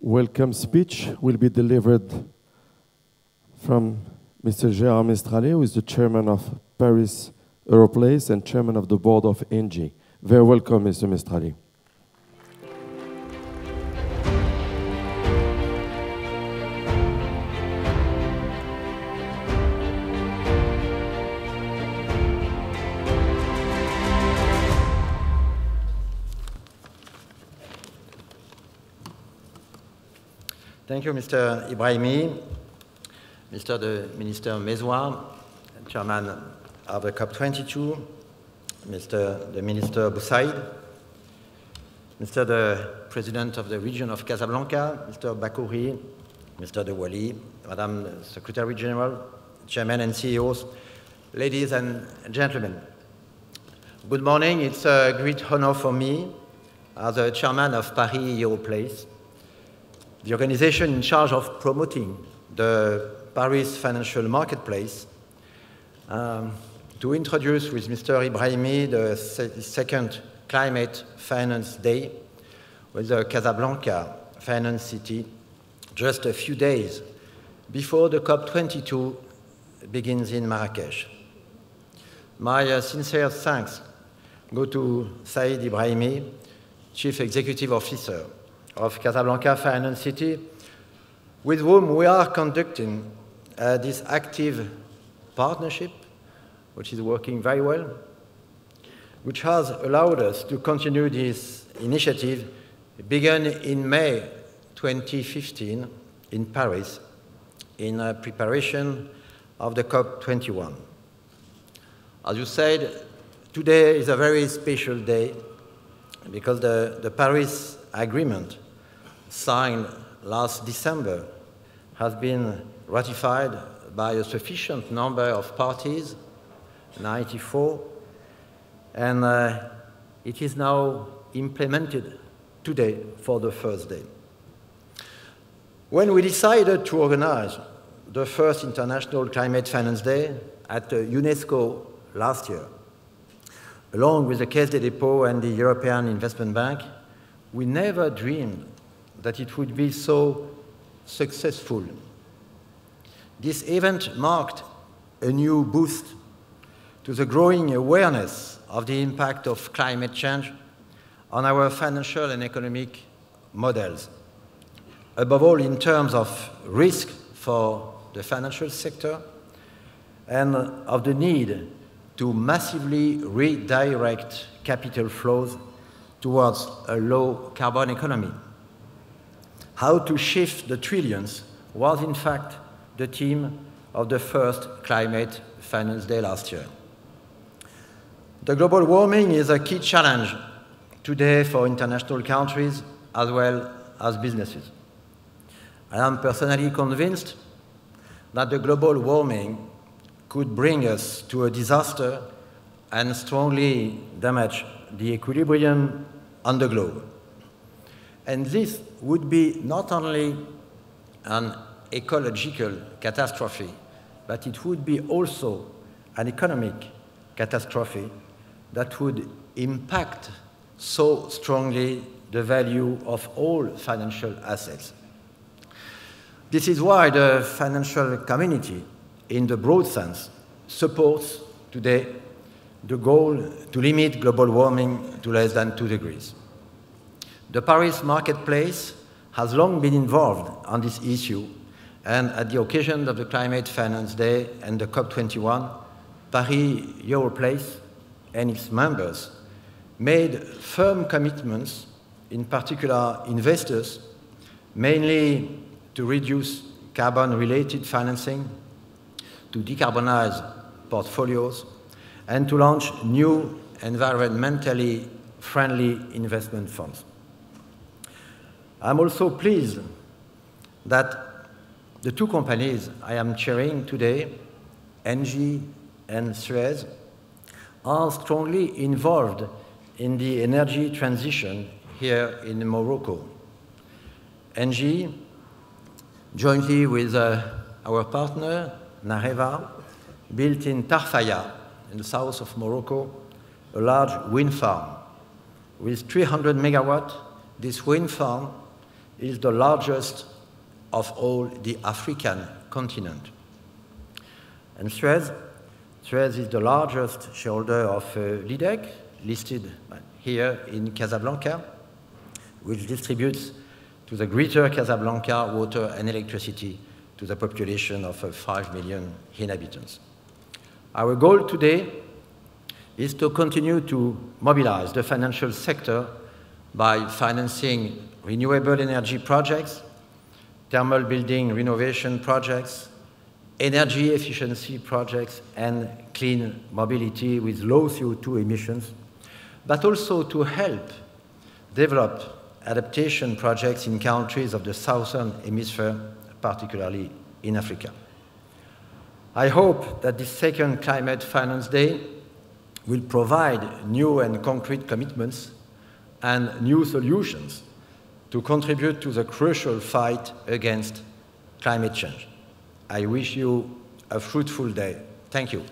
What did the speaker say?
welcome speech will be delivered from Mr. Gérard Mestrallet, who is the chairman of Paris Europlace and chairman of the board of ENGIE. Very welcome, Mr. Mestrallet. Thank you, Mr. Ibrahimi, Mr. the Minister Mezouar, Chairman of the COP22, Mr. the Minister Boussaïd, Mr. the President of the Region of Casablanca, Mr. Bakouri, Mr. De Wali, Madam the Secretary General, Chairman and CEOs, ladies and gentlemen. Good morning. It's a great honor for me as the Chairman of Paris Europlace, the organization in charge of promoting the Paris financial marketplace, to introduce with Mr. Ibrahimi the second Climate Finance Day with the Casablanca Finance City just a few days before the COP22 begins in Marrakesh. My sincere thanks go to Saïd Ibrahimi, Chief Executive Officer of Casablanca Finance City, with whom we are conducting this active partnership, which is working very well, which has allowed us to continue this initiative begun in May 2015 in Paris in preparation of the COP21. As you said, today is a very special day because the Paris Agreement signed last December has been ratified by a sufficient number of parties, 94, and it is now implemented today for the first day. When we decided to organize the first International Climate Finance Day at UNESCO last year, along with the Caisse des Dépôts and the European Investment Bank, we never dreamed that it would be so successful. This event marked a new boost to the growing awareness of the impact of climate change on our financial and economic models, above all in terms of risk for the financial sector and of the need to massively redirect capital flows towards a low-carbon economy. How to shift the trillions was, in fact, the theme of the first Climate Finance Day last year. The global warming is a key challenge today for international countries as well as businesses. I am personally convinced that the global warming could bring us to a disaster and strongly damage the equilibrium on the globe. And this would be not only an ecological catastrophe, but it would be also an economic catastrophe that would impact so strongly the value of all financial assets. This is why the financial community, in the broad sense, supports today the goal to limit global warming to less than 2 degrees. The Paris marketplace has long been involved on this issue, and at the occasion of the Climate Finance Day and the COP21, Paris Europlace and its members made firm commitments, in particular investors, mainly to reduce carbon-related financing, to decarbonize portfolios, and to launch new environmentally friendly investment funds. I'm also pleased that the two companies I am chairing today, ENGIE and Suez, are strongly involved in the energy transition here in Morocco. ENGIE, jointly with our partner, Nareva, built in Tarfaya, in the south of Morocco, a large wind farm. With 300 megawatts, this wind farm is the largest of all the African continent. And Suez is the largest shareholder of LIDEC, listed here in Casablanca, which distributes to the greater Casablanca water and electricity to the population of 5 million inhabitants. Our goal today is to continue to mobilize the financial sector by financing renewable energy projects, thermal building renovation projects, energy efficiency projects, and clean mobility with low CO2 emissions, but also to help develop adaptation projects in countries of the Southern Hemisphere, particularly in Africa. I hope that this second Climate Finance Day will provide new and concrete commitments and new solutions to contribute to the crucial fight against climate change. I wish you a fruitful day. Thank you.